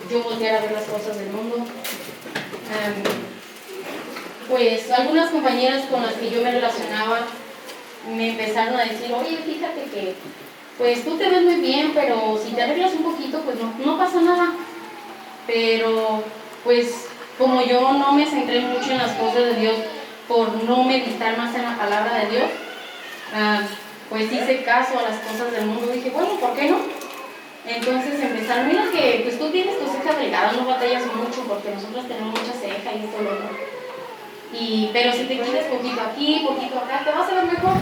yo volteara a ver las cosas del mundo. Pues algunas compañeras con las que yo me relacionaba me empezaron a decir, oye, fíjate que pues tú te ves muy bien, pero si te arreglas un poquito, pues no pasa nada. Pero pues como yo no me centré mucho en las cosas de Dios por no meditar más en la palabra de Dios, pues hice caso a las cosas del mundo. Dije, bueno, ¿por qué no? Entonces empezaron, mira que pues tú tienes tu ceja delgada, no batallas mucho porque nosotros tenemos mucha ceja y esto lo otro. Pero si te quitas poquito aquí, poquito acá, te vas a ver mejor.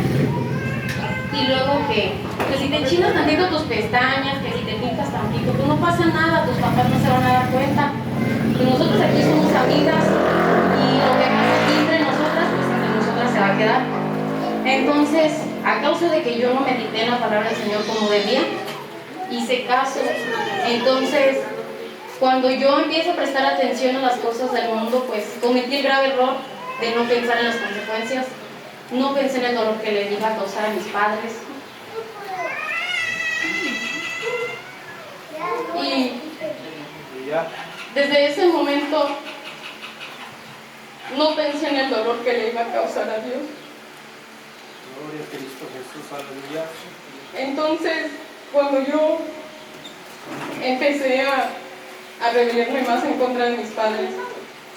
Y luego que si te enchinas tantito tus pestañas, que si te pintas tantito, pues no pasa nada, tus papás no se van a dar cuenta. Pues nosotros aquí somos amigas y lo que pasa aquí entre nosotras, pues entre nosotras se va a quedar. Entonces, a causa de que yo no medité en la palabra del Señor como debía, hice caso. Entonces, cuando yo empiezo a prestar atención a las cosas del mundo, pues cometí el grave error de no pensar en las consecuencias. No pensé en el dolor que le iba a causar a mis padres. Y desde ese momento no pensé en el dolor que le iba a causar a Dios. Gloria a Cristo Jesús, aleluya. Entonces, cuando yo empecé a rebelarme más en contra de mis padres,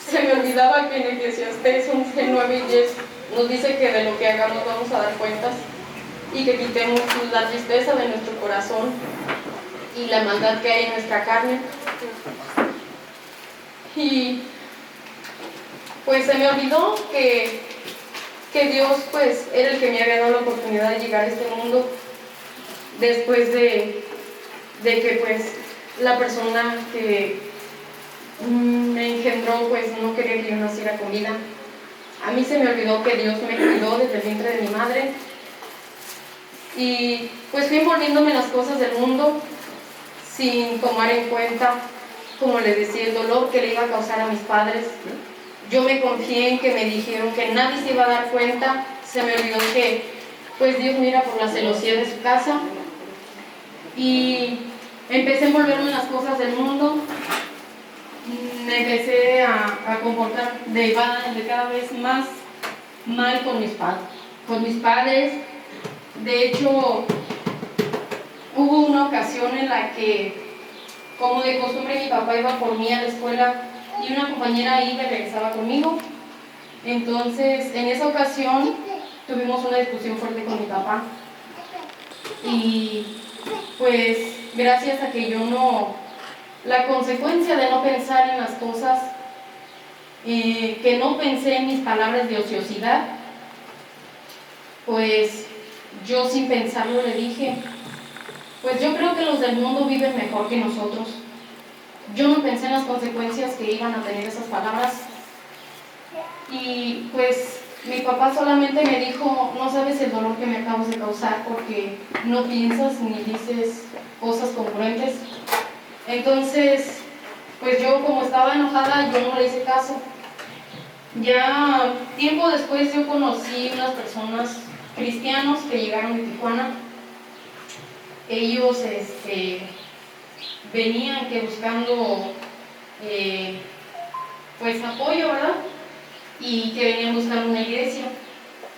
se me olvidaba que en Eclesiastés 11:9-10 nos dice que de lo que hagamos vamos a dar cuentas y que quitemos la tristeza de nuestro corazón y la maldad que hay en nuestra carne. Y pues se me olvidó que Dios pues era el que me había dado la oportunidad de llegar a este mundo después de que pues la persona que me engendró pues no quería que yo naciera con vida. A mí se me olvidó que Dios me cuidó desde el vientre de mi madre y pues fui envolviéndome en las cosas del mundo sin tomar en cuenta, como les decía, el dolor que le iba a causar a mis padres. Yo me confié en que me dijeron que nadie se iba a dar cuenta. Se me olvidó que pues Dios mira por la celosía de su casa y empecé a envolverme en las cosas del mundo. Me empecé a comportar de cada vez más mal con mis padres. De hecho, hubo una ocasión en la que, como de costumbre, mi papá iba por mí a la escuela y una compañera iba y regresaba conmigo. Entonces, en esa ocasión, tuvimos una discusión fuerte con mi papá. Y pues, gracias a que la consecuencia de no pensar en las cosas, que no pensé en mis palabras de ociosidad, pues yo sin pensarlo le dije, pues yo creo que los del mundo viven mejor que nosotros. Yo no pensé en las consecuencias que iban a tener esas palabras y pues mi papá solamente me dijo, no sabes el dolor que me acabas de causar porque no piensas ni dices cosas congruentes. Entonces, pues yo como estaba enojada, yo no le hice caso. Ya tiempo después yo conocí unas personas cristianos que llegaron de Tijuana. Ellos venían buscando pues apoyo, ¿verdad? Y que venían buscando una iglesia.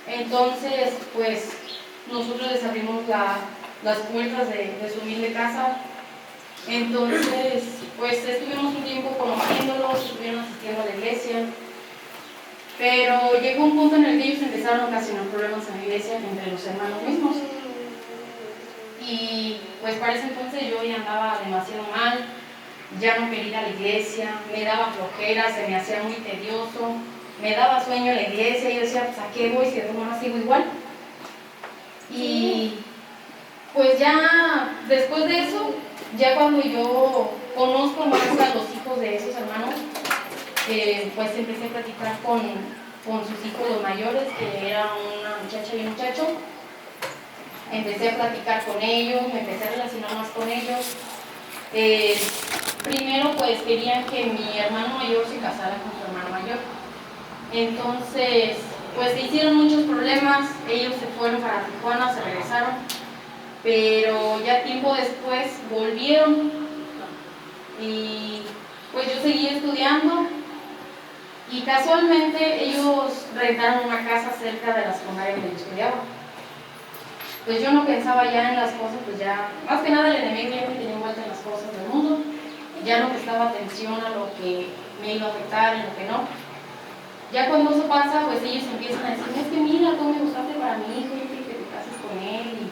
Entonces, pues nosotros les abrimos las puertas de su humilde casa. Entonces, pues estuvimos un tiempo conociéndolos, estuvieron asistiendo a la iglesia, pero llegó un punto en el que ellos empezaron a ocasionar problemas en la iglesia entre los hermanos mismos. Y pues para ese entonces yo ya andaba demasiado mal, ya no quería ir a la iglesia, me daba flojera, se me hacía muy tedioso, me daba sueño en la iglesia y yo decía, pues ¿a qué voy si de todas maneras sigo igual? Y pues ya después de eso, ya cuando yo conozco más a los hijos de esos hermanos, pues empecé a platicar con sus hijos los mayores, que eran una muchacha y un muchacho. Empecé a platicar con ellos, me empecé a relacionar más con ellos. Primero pues querían que mi hermano mayor se casara con su hermano mayor. Entonces pues se hicieron muchos problemas, ellos se fueron para Tijuana, se regresaron, pero ya tiempo después volvieron y seguí estudiando y casualmente ellos rentaron una casa cerca de la secundaria donde yo estudiaba. Pues yo no pensaba ya en las cosas, pues ya, más que nada el enemigo ya me tenía envuelta en las cosas del mundo, ya no prestaba atención a lo que me iba a afectar, en lo que no. Ya cuando eso pasa, pues ellos empiezan a decir, es que mira, tú me gustaste para mi hijo, yo quiero que te cases con él,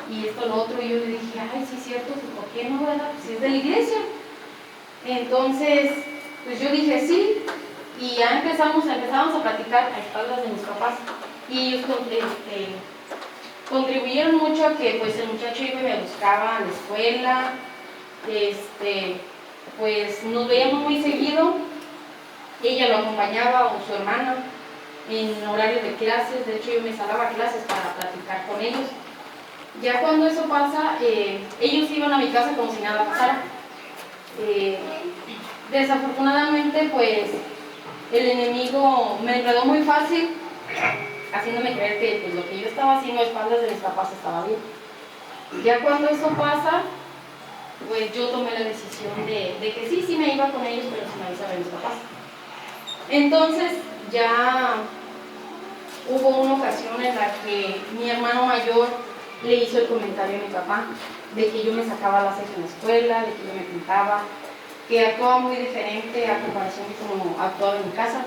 y esto, lo otro, y yo le dije, ay, sí es cierto, pues, ¿por qué no, verdad? Pues es de la iglesia. Entonces, pues yo dije sí, y ya empezamos a platicar a espaldas de mis papás, y ellos contribuyeron mucho a que pues el muchacho iba y me buscaba a la escuela, pues nos veíamos muy seguido, ella lo acompañaba o su hermana en horarios de clases, de hecho yo me salaba a clases para platicar con ellos. Ya cuando eso pasa, ellos iban a mi casa como si nada pasara. Desafortunadamente pues el enemigo me enredó muy fácil, haciéndome creer que pues, lo que yo estaba haciendo a espaldas de mis papás estaba bien. Ya cuando eso pasa, pues yo tomé la decisión de que sí me iba con ellos, pero sin avisar a mis papás. Entonces ya hubo una ocasión en la que mi hermano mayor le hizo el comentario a mi papá de que yo me sacaba las cejas en la escuela, de que yo me pintaba, que actuaba muy diferente a comparación de cómo actuaba en mi casa.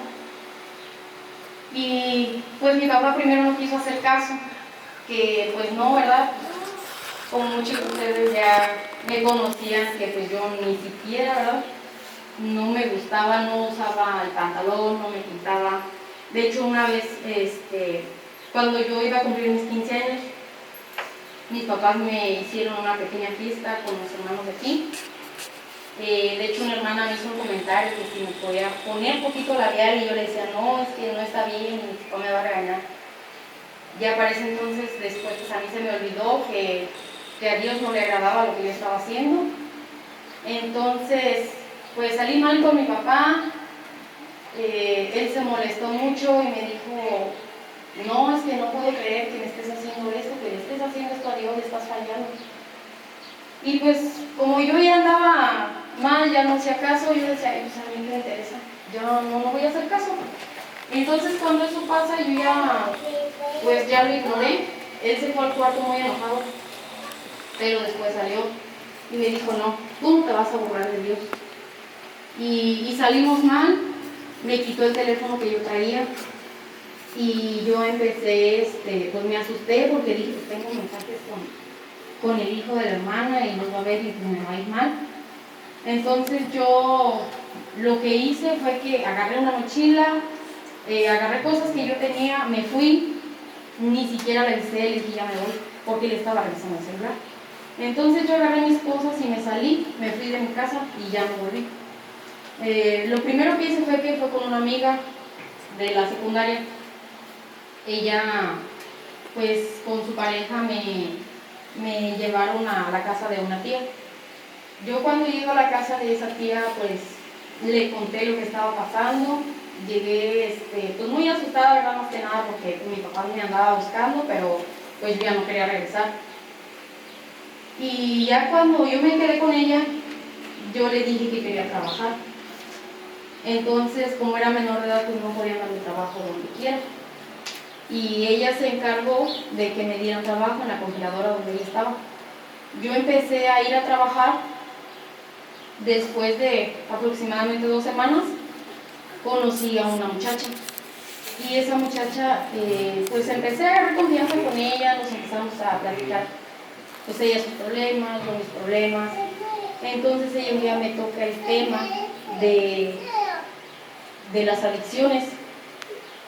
Y pues mi papá primero no quiso hacer caso, que pues no, ¿verdad? Como muchos de ustedes ya me conocían, que pues yo ni siquiera, ¿verdad? No me gustaba, no usaba el pantalón, no me pintaba. De hecho, una vez, cuando yo iba a cumplir mis 15 años, mis papás me hicieron una pequeña fiesta con los hermanos de aquí. De hecho, una hermana me hizo un comentario que si me podía poner poquito labial, y yo le decía, no, es que no está bien, y mi papá me va a regañar. Ya para ese entonces, después, pues a mí se me olvidó que a Dios no le agradaba lo que yo estaba haciendo. Entonces, pues salí mal con mi papá, él se molestó mucho y me dijo, no, es que no puedo creer que me estés haciendo esto, que le estés haciendo esto a Dios, le estás fallando. Y pues, como yo ya andaba mal, ya no hacía caso, yo decía, ay, pues a mí me interesa, yo no voy a hacer caso. Entonces cuando eso pasa, yo ya lo ignoré. Él se fue al cuarto muy enojado, pero después salió y me dijo, no, tú no te vas a burlar de Dios. Y salimos mal, me quitó el teléfono que yo traía y yo empecé, pues me asusté porque dije, pues tengo mensajes con el hijo de la hermana y nos va a ver y me va a ir mal. Entonces yo lo que hice fue que agarré una mochila, agarré cosas que yo tenía, me fui, ni siquiera le avisé, le dije ya me voy, porque él estaba revisando el celular. Entonces yo agarré mis cosas y me salí, me fui de mi casa y ya me volví. Lo primero que hice fue con una amiga de la secundaria. Ella, pues con su pareja me llevaron a la casa de una tía. Yo cuando llego a la casa de esa tía, pues le conté lo que estaba pasando. Llegué pues muy asustada, ¿verdad? Más que nada porque mi papá me andaba buscando, pero pues yo ya no quería regresar. Y ya cuando yo me quedé con ella, yo le dije que quería trabajar. Entonces, como era menor de edad, pues no podía darme trabajo donde quiera. Y ella se encargó de que me dieran trabajo en la congeladora donde ella estaba. Yo empecé a ir a trabajar después de aproximadamente 2 semanas. Conocí a una muchacha y esa muchacha, pues empecé a agarrar confianza con ella, nos empezamos a platicar, pues ella sus problemas, yo mis problemas. Entonces ella un día me toca el tema de las adicciones.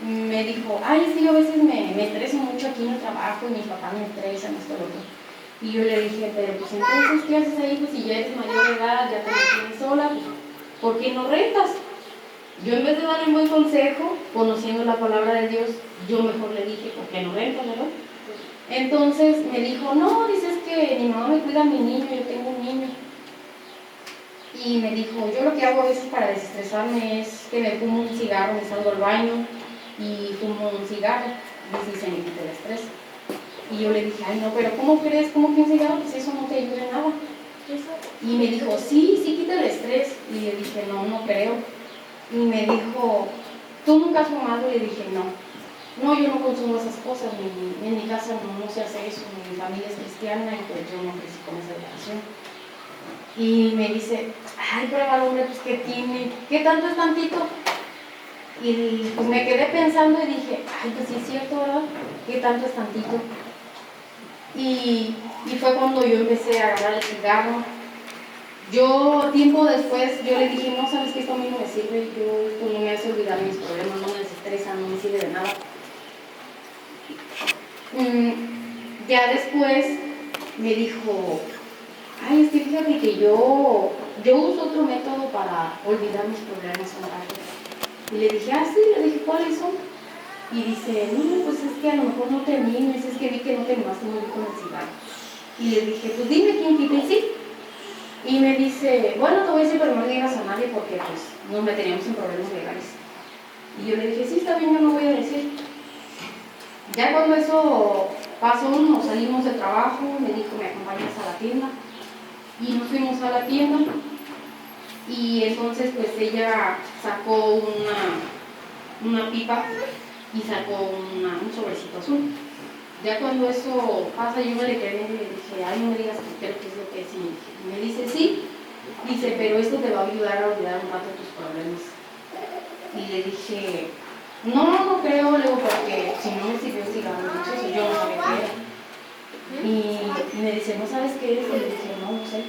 Me dijo, ay, es que yo a veces me estreso mucho aquí en el trabajo y mis papás me estresan, esto, lo otro. Y yo le dije, pero pues entonces, ¿qué haces ahí? Pues si ya eres mayor de edad, ya te mantienes sola, pues, ¿por qué no rentas? Yo en vez de darle un buen consejo, conociendo la palabra de Dios, yo mejor le dije, ¿por qué no rentas, verdad? Entonces me dijo, no, dices que mi mamá me cuida a mi niño, yo tengo un niño. Y me dijo, yo lo que hago a veces para desestresarme es que me fumo un cigarro, me salgo al baño y fumo un cigarro, y así se me quita el estrés. Y yo le dije, ay no, pero ¿cómo crees? ¿Cómo que un cigarro? Pues eso no te ayuda en nada. Y me dijo, sí, sí quita el estrés. Y le dije, no, no creo. Y me dijo, ¿tú nunca has fumado? Y le dije, no, yo no consumo esas cosas, en mi casa no se hace eso, mi familia es cristiana y pues yo no crecí con esa educación. Y me dice, ay, pruébalo, hombre, pues ¿qué tiene? ¿Qué tanto es tantito? Y pues me quedé pensando y dije, ay, pues sí es cierto, ¿verdad? ¿Qué tanto es tantito? Y fue cuando yo empecé a agarrar el cigarro. Yo, tiempo después, yo le dije, no, sabes que esto a mí no me sirve, pues, no me hace olvidar mis problemas, no me desestresa, no me sirve de nada. Ya después me dijo, ay, es que fíjate que yo uso otro método para olvidar mis problemas un rato. Y le dije, sí, le dije, ¿cuáles son? Y dice, no, pues es que a lo mejor no te animes, es que vi que no te animaste muy bien con el cigarro. Y le dije, pues dime quién quita y sí. Y me dice, bueno, te voy a decir, pero no le digas a nadie porque pues nos meteríamos en problemas legales. Y yo le dije, sí, está bien, yo no voy a decir. Ya cuando eso pasó, nos salimos de trabajo, me dijo, me acompañas a la tienda. Y nos fuimos a la tienda. Y entonces pues ella sacó una pipa y sacó un sobrecito azul. Ya cuando eso pasa, yo me le quedé y le dije, ay, no me digas que creo que es lo que es. Y me dice, sí. Dice, pero esto te va a ayudar a olvidar un rato tus problemas. Y le dije, no creo, luego, porque si no me sirvió el cigarro, entonces yo no sabía qué era. Y me dice, ¿no sabes qué es? Y le dije, no sé.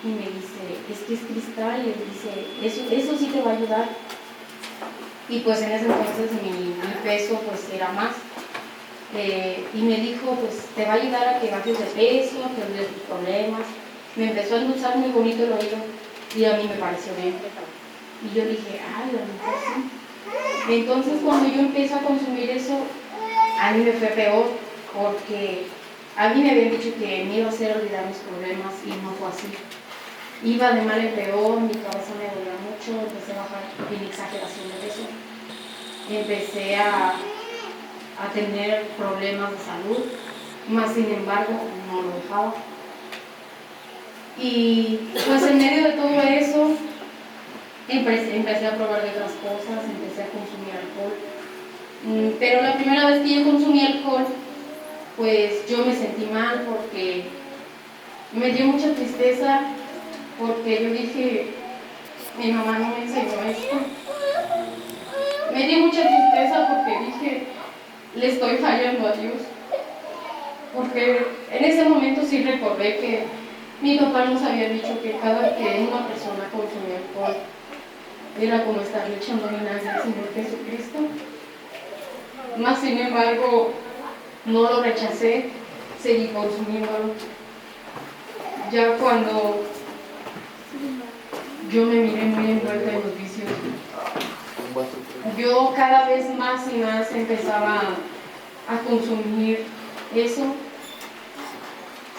Y me dice, es que es cristal. Y él dice, eso sí te va a ayudar. Y pues en ese entonces mi peso pues era más. Y me dijo, pues te va a ayudar a que bajes de peso, a que olvides tus problemas. Me empezó a endulzar muy bonito el oído y a mí me pareció bien. Y yo dije, ay, a lo mejor sí. Entonces cuando yo empiezo a consumir eso, a mí me fue peor, porque a mí me habían dicho que me iba a hacer olvidar mis problemas y no fue así. Iba de mal en peor, mi cabeza me dolía mucho, empecé a bajar en exageración de peso. Empecé a tener problemas de salud, más sin embargo no lo dejaba. Y pues en medio de todo eso empecé a probar de otras cosas, empecé a consumir alcohol. Pero la primera vez que yo consumí alcohol, pues yo me sentí mal porque me dio mucha tristeza, porque yo dije, mi mamá no me enseñó esto. Me dio mucha tristeza porque dije, le estoy fallando a Dios, porque en ese momento sí recordé que mi papá nos había dicho que cada que una persona consumía alcohol era como estarle echando vinagre al Señor Jesucristo. Más sin embargo, no lo rechacé, seguí consumiéndolo. Ya cuando yo me miré muy envuelta en los vicios, yo cada vez más y más empezaba a consumir eso.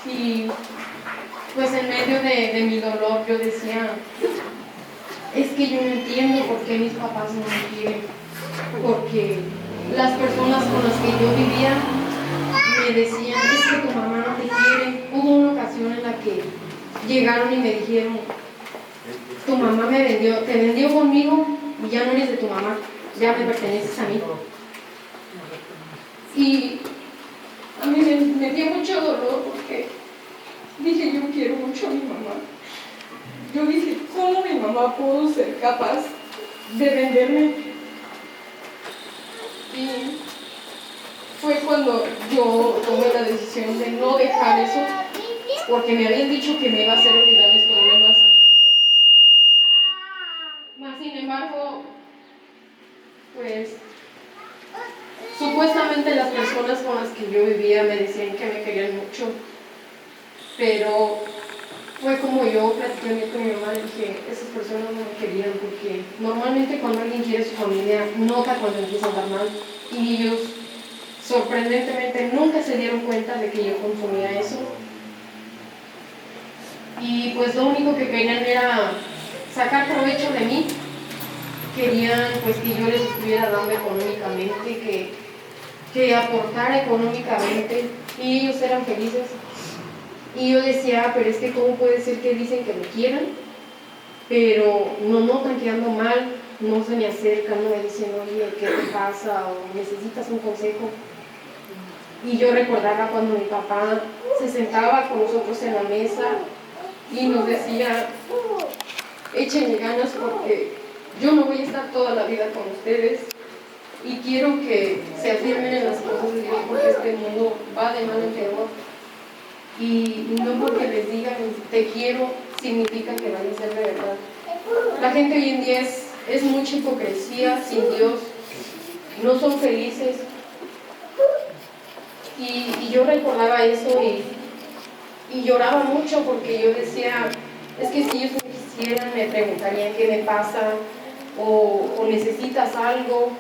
Y pues en medio de mi dolor yo decía, es que yo no entiendo por qué mis papás no me quieren, porque las personas con las que yo vivía me decían, es que tu mamá no te quiere. Hubo una ocasión en la que llegaron y me dijeron, tu mamá te vendió conmigo y ya no eres de tu mamá, ya me perteneces a mí. Y a mí me dio mucho dolor porque dije, yo quiero mucho a mi mamá. Yo dije, ¿cómo mi mamá pudo ser capaz de venderme? Y fue cuando yo tomé la decisión de no dejar eso, porque me habían dicho que me iba a hacer olvidar mis problemas. Más sin embargo, pues supuestamente las personas con las que yo vivía me decían que me querían mucho, pero fue como yo platiqué con mi mamá y dije, esas personas no me querían, porque normalmente cuando alguien quiere a su familia, nota cuando empieza a andar mal, y ellos sorprendentemente nunca se dieron cuenta de que yo consumía eso. Y pues lo único que querían era sacar provecho de mí. Querían pues que yo les estuviera dando económicamente, que aportara económicamente, y ellos eran felices. Y yo decía, pero es que ¿cómo puede ser que dicen que me quieran, pero no notan que ando mal, no se me acercan, no me dicen, oye, ¿qué te pasa? O necesitas un consejo. Y yo recordaba cuando mi papá se sentaba con nosotros en la mesa y nos decía, échenle ganas porque yo no voy a estar toda la vida con ustedes y quiero que se afirmen en las cosas de Dios porque este mundo va de mal en peor. Y no porque les digan te quiero significa que van a ser de verdad. La gente hoy en día es mucha hipocresía sin Dios, no son felices. Y yo recordaba eso y lloraba mucho porque yo decía, es que si ellos me quisieran me preguntarían qué me pasa o necesitas algo.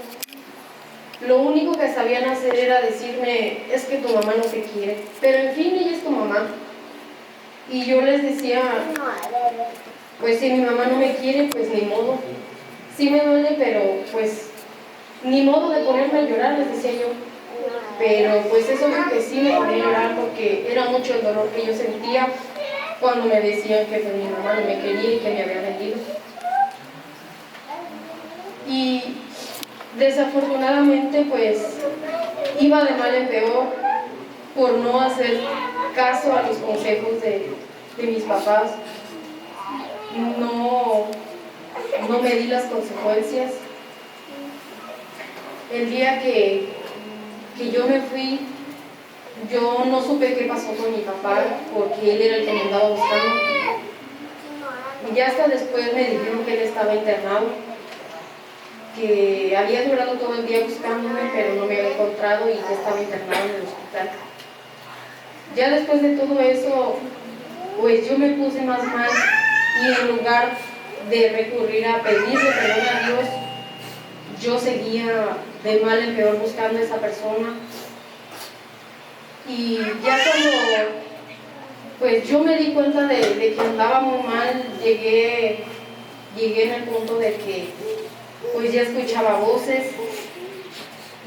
Lo único que sabían hacer era decirme, es que tu mamá no te quiere, pero en fin, ella es tu mamá. Y yo les decía, pues si mi mamá no me quiere, pues ni modo. Sí me duele, pero pues ni modo de ponerme a llorar, les decía yo. Pero pues eso es que sí me ponía a llorar porque era mucho el dolor que yo sentía cuando me decían que pues, mi mamá no me quería y que me había vendido. Y desafortunadamente pues iba de mal en peor por no hacer caso a los consejos de mis papás. No medí las consecuencias. El día que yo me fui, yo no supe qué pasó con mi papá porque él era el que me andaba buscando. Y ya hasta después me dijeron que él estaba internado, que había durado todo el día buscándome, pero no me había encontrado y que estaba internado en el hospital. Ya después de todo eso, pues yo me puse más mal y en lugar de recurrir a pedirle perdón a Dios, yo seguía de mal en peor buscando a esa persona. Y ya cuando pues yo me di cuenta de que andaba muy mal, llegué en el punto de que pues ya escuchaba voces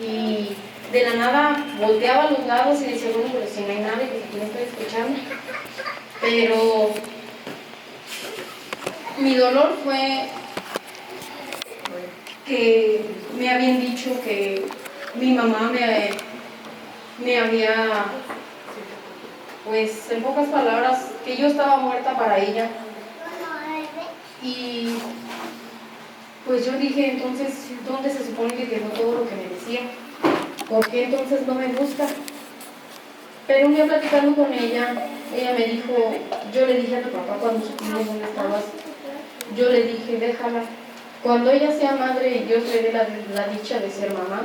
y de la nada volteaba a los lados y decía, bueno, pero si no hay nadie, pues aquí no estoy escuchando. Pero mi dolor fue que me habían dicho que mi mamá me había, pues en pocas palabras, que yo estaba muerta para ella. Y pues yo dije, entonces, ¿dónde se supone que quedó todo lo que me decía? ¿Por qué entonces no me busca? Pero un día platicando con ella me dijo, yo le dije a tu papá cuando supimos dónde estabas, yo le dije, déjala. Cuando ella sea madre y Dios le dé la dicha de ser mamá,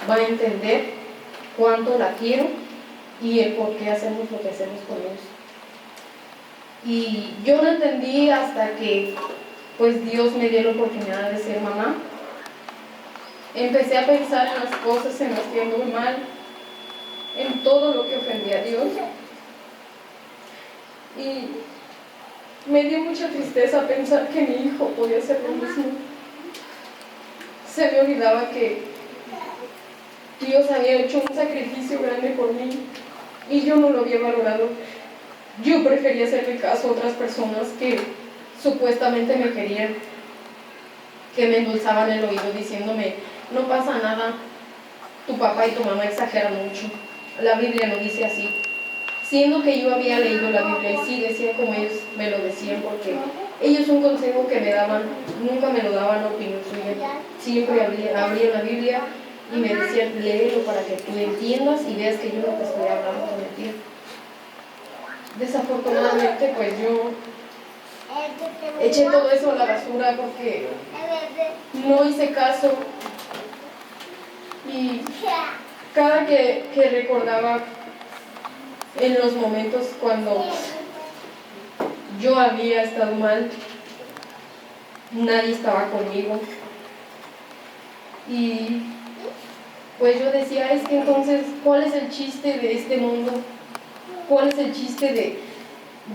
va a entender cuánto la quiero y el por qué hacemos lo que hacemos con ellos. Y yo no entendí hasta que pues Dios me dio la oportunidad de ser mamá. Empecé a pensar en las cosas en las que anduve mal, en todo lo que ofendía a Dios. Y me dio mucha tristeza pensar que mi hijo podía hacer lo mismo. Se me olvidaba que Dios había hecho un sacrificio grande por mí y yo no lo había valorado. Yo prefería hacerle caso a otras personas que supuestamente me querían, que me endulzaban el oído diciéndome, no pasa nada, tu papá y tu mamá exageran mucho, la Biblia no dice así. Siendo que yo había leído la Biblia y sí decía como ellos me lo decían, porque ellos un consejo que me daban, nunca me lo daban a opinión suya, siempre abrían la Biblia y me decían, léelo para que tú entiendas y veas que yo no te estoy hablando de mentira. Desafortunadamente pues yo eché todo eso a la basura porque no hice caso y cada que recordaba en los momentos cuando yo había estado mal, nadie estaba conmigo y pues yo decía, es que entonces, ¿cuál es el chiste de este mundo? ¿Cuál es el chiste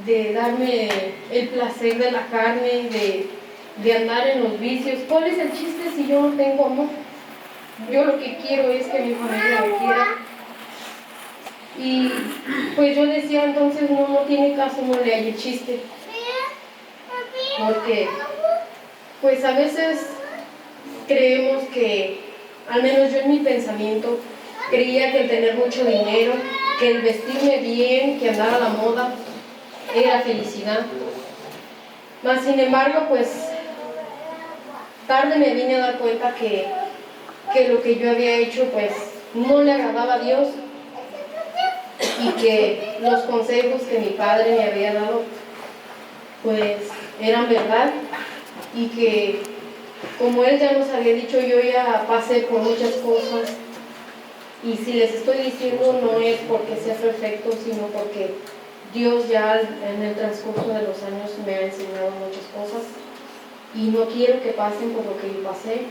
de darme el placer de la carne, de andar en los vicios? ¿Cuál es el chiste si yo no tengo amor? Yo lo que quiero es que mi familia me quiera. Y pues yo decía, entonces no tiene caso, no le hay el chiste, porque pues a veces creemos que, al menos yo en mi pensamiento, creía que el tener mucho dinero, que el vestirme bien, que andar a la moda, era felicidad. Mas sin embargo, pues tarde me vine a dar cuenta que lo que yo había hecho pues no le agradaba a Dios, y que los consejos que mi padre me había dado pues eran verdad, y que como él ya nos había dicho, yo ya pasé por muchas cosas, y si les estoy diciendo no es porque sea perfecto, sino porque Dios ya en el transcurso de los años me ha enseñado muchas cosas y no quiero que pasen por lo que yo pasé.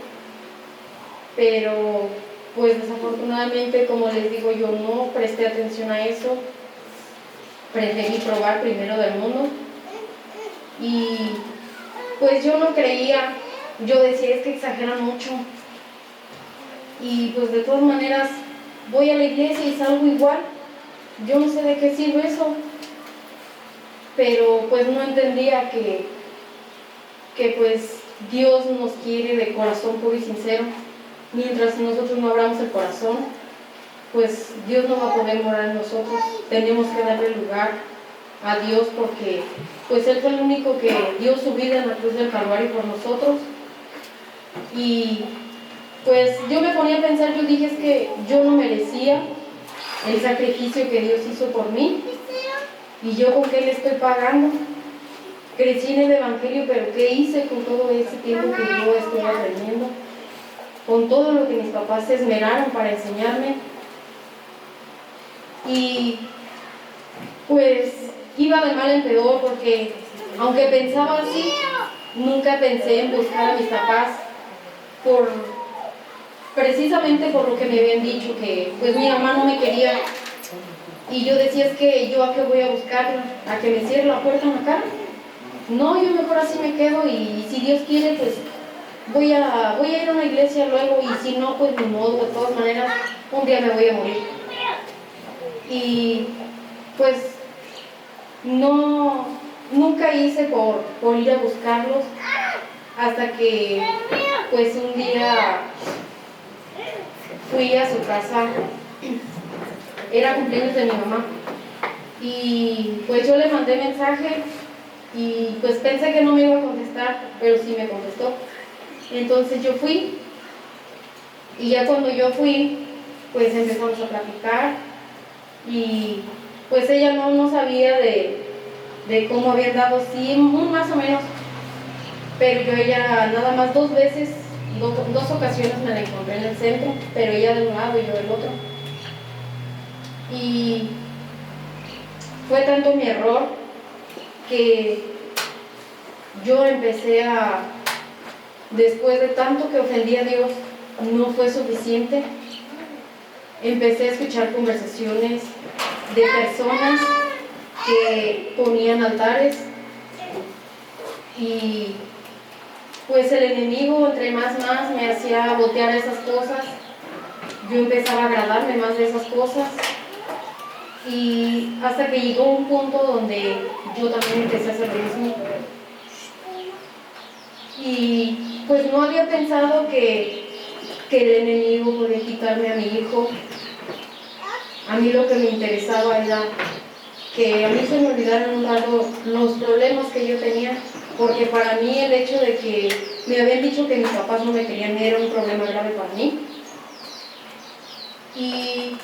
Pero pues desafortunadamente, como les digo, yo no presté atención a eso, preferí probar primero del mundo, y pues yo no creía, yo decía, es que exageran mucho, y pues de todas maneras voy a la iglesia y salgo igual, yo no sé de qué sirve eso, pero pues no entendía que pues Dios nos quiere de corazón puro y sincero. Mientras nosotros no abramos el corazón, pues Dios no va a poder morar en nosotros. Tenemos que darle lugar a Dios, porque pues Él fue el único que dio su vida en la cruz del Calvario por nosotros. Y pues yo me ponía a pensar, yo dije, es que yo no merecía el sacrificio que Dios hizo por mí, y yo con qué le estoy pagando. Crecí en el Evangelio, pero ¿qué hice con todo ese tiempo que yo estoy aprendiendo? Con todo lo que mis papás se esmeraron para enseñarme. Y pues iba de mal en peor, porque aunque pensaba así, nunca pensé en buscar a mis papás precisamente por lo que me habían dicho, que pues mi mamá no me quería, y yo decía, es que yo a qué voy a buscarla, a que me cierre la puerta en la cara. No, yo mejor así me quedo, y si Dios quiere pues voy a ir a una iglesia luego, y si no pues ni modo, de todas maneras un día me voy a morir. Y pues nunca hice por ir a buscarlos, hasta que pues un día fui a su casa, era cumpleaños de mi mamá, y pues yo le mandé mensaje, y pues pensé que no me iba a contestar, pero sí me contestó. Entonces yo fui, y ya cuando yo fui pues empezamos a platicar, y pues ella no sabía de cómo había dado, sí, más o menos, pero yo ella nada más 2 veces, dos ocasiones me la encontré en el centro, pero ella de un lado y yo del otro. Y fue tanto mi error que yo empecé después de tanto que ofendí a Dios, no fue suficiente, empecé a escuchar conversaciones de personas que ponían altares, y pues el enemigo entre más me hacía voltear esas cosas. Yo empezaba a agradarme más de esas cosas, y hasta que llegó un punto donde yo también empecé a hacer lo mismo, y pues no había pensado que el enemigo podía quitarme a mi hijo. A mí lo que me interesaba era que a mí se me olvidaran un rato los problemas que yo tenía, porque para mí el hecho de que me habían dicho que mis papás no me querían era un problema grave para mí. Y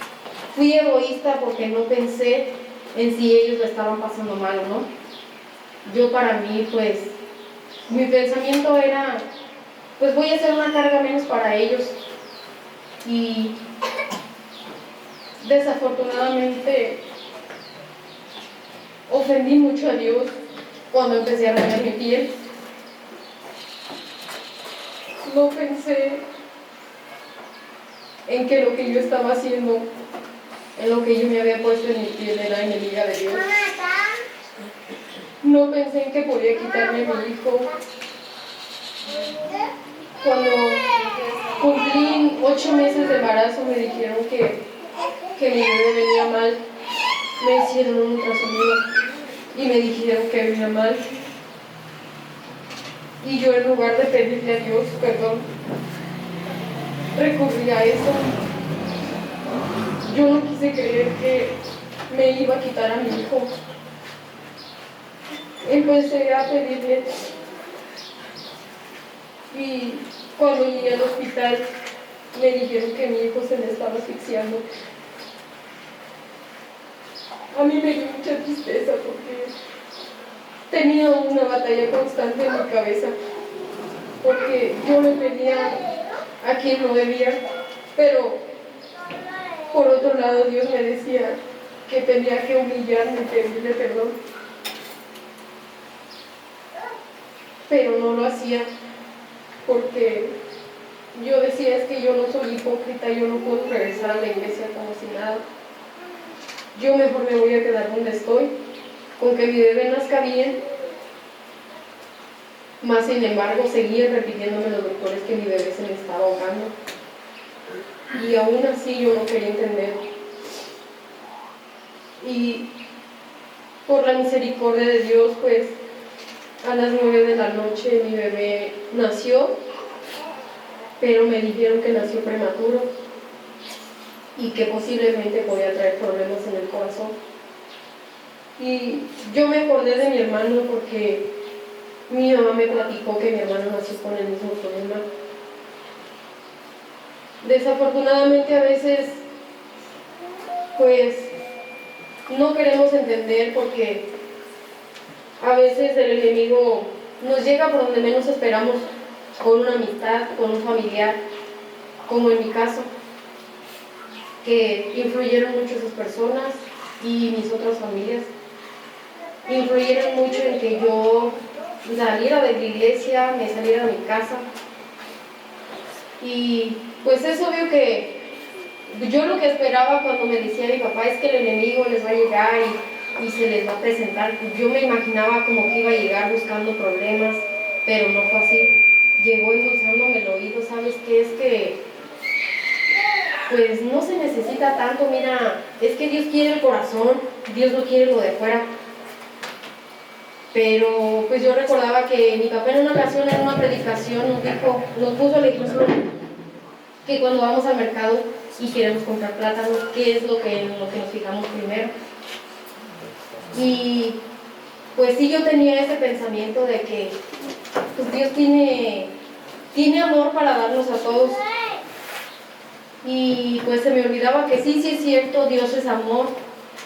fui egoísta porque no pensé en si ellos lo estaban pasando mal o no. Yo para mí, pues, mi pensamiento era, pues voy a hacer una carga menos para ellos. Y desafortunadamente ofendí mucho a Dios cuando empecé a dañar mi piel. No pensé en que lo que yo estaba haciendo, en lo que yo me había puesto en mi piel, era enemiga de Dios. No pensé en que podía quitarme a mi hijo. Cuando cumplí 8 meses de embarazo me dijeron que mi bebé venía mal, me hicieron un ultrasonido y me dijeron que venía mal. Y yo, en lugar de pedirle a Dios perdón, recurrí a eso. Yo no quise creer que me iba a quitar a mi hijo. Empecé a pedirle. Y cuando llegué al hospital, me dijeron que mi hijo se me estaba asfixiando. A mí me dio mucha tristeza porque tenía una batalla constante en mi cabeza, porque yo le pedía a quien no debía, pero por otro lado Dios me decía que tenía que humillarme y pedirle perdón, pero no lo hacía porque yo decía, es que yo no soy hipócrita, yo no puedo regresar a la iglesia como si nada. Yo mejor me voy a quedar donde estoy, con que mi bebé nazca bien. Más sin embargo, seguían repitiéndome los doctores que mi bebé se me estaba ahogando. Y aún así yo no quería entender. Y por la misericordia de Dios, pues a las 9 de la noche mi bebé nació, pero me dijeron que nació prematuro y que posiblemente podía traer problemas en el corazón. Y yo me acordé de mi hermano porque mi mamá me platicó que mi hermano nació con el mismo problema. Desafortunadamente a veces, pues, no queremos entender porque a veces el enemigo nos llega por donde menos esperamos, con una amistad, con un familiar, como en mi caso, que influyeron mucho esas personas y mis otras familias. Influyeron mucho en que yo saliera de la iglesia, me saliera de mi casa. Y pues es obvio que yo lo que esperaba cuando me decía mi papá es que el enemigo les va a llegar y se les va a presentar. Yo me imaginaba como que iba a llegar buscando problemas, pero no fue así. Llegó endulzándome el oído, ¿sabes qué? Es que pues no se necesita tanto, mira, es que Dios quiere el corazón, Dios no quiere lo de afuera. Pero pues yo recordaba que mi papá en una ocasión, en una predicación, nos puso el ejemplo que cuando vamos al mercado y queremos comprar plátanos, ¿qué es lo que nos fijamos primero? Y pues sí, yo tenía ese pensamiento de que pues Dios tiene amor para darnos a todos. Y pues se me olvidaba que sí es cierto, Dios es amor,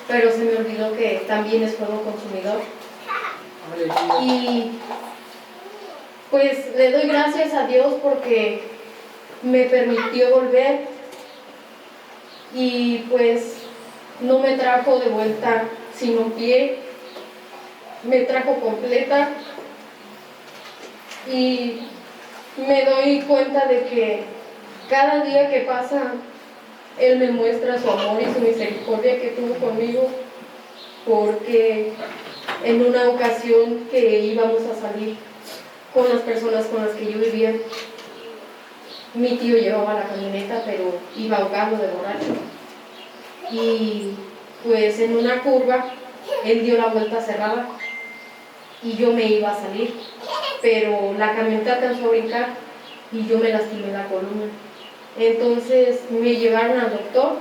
pero se me olvidó que también es fuego consumidor. Y pues le doy gracias a Dios porque me permitió volver y pues no me trajo de vuelta sin un pie, me trajo completa. Y me doy cuenta de que cada día que pasa Él me muestra su amor y su misericordia que tuvo conmigo, porque en una ocasión que íbamos a salir con las personas con las que yo vivía, mi tío llevaba la camioneta, pero iba ahogado de borracho. Y pues en una curva, él dio la vuelta cerrada y yo me iba a salir, pero la camioneta alcanzó a brincar y yo me lastimé la columna. Entonces me llevaron al doctor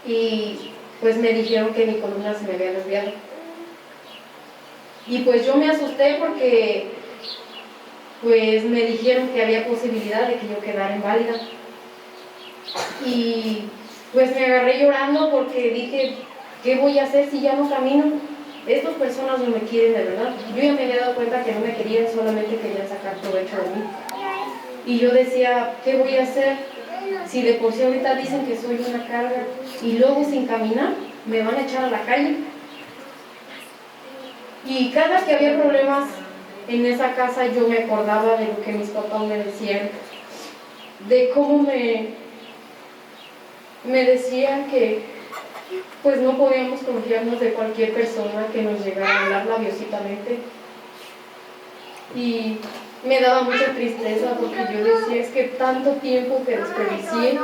y pues me dijeron que mi columna se me había desviado. Y pues yo me asusté porque pues me dijeron que había posibilidad de que yo quedara inválida. Y pues me agarré llorando porque dije, ¿qué voy a hacer si ya no camino? Estas personas no me quieren de verdad. Yo ya me había dado cuenta que no me querían, solamente querían sacar provecho de mí. Y yo decía, ¿qué voy a hacer? Si de por sí ahorita dicen que soy una carga y luego sin caminar me van a echar a la calle. Y cada que había problemas en esa casa yo me acordaba de lo que mis papás me decían, de cómo me decían que pues no podíamos confiarnos de cualquier persona que nos llegara a hablar labiositamente. Y me daba mucha tristeza porque yo decía, es que tanto tiempo que desperdicié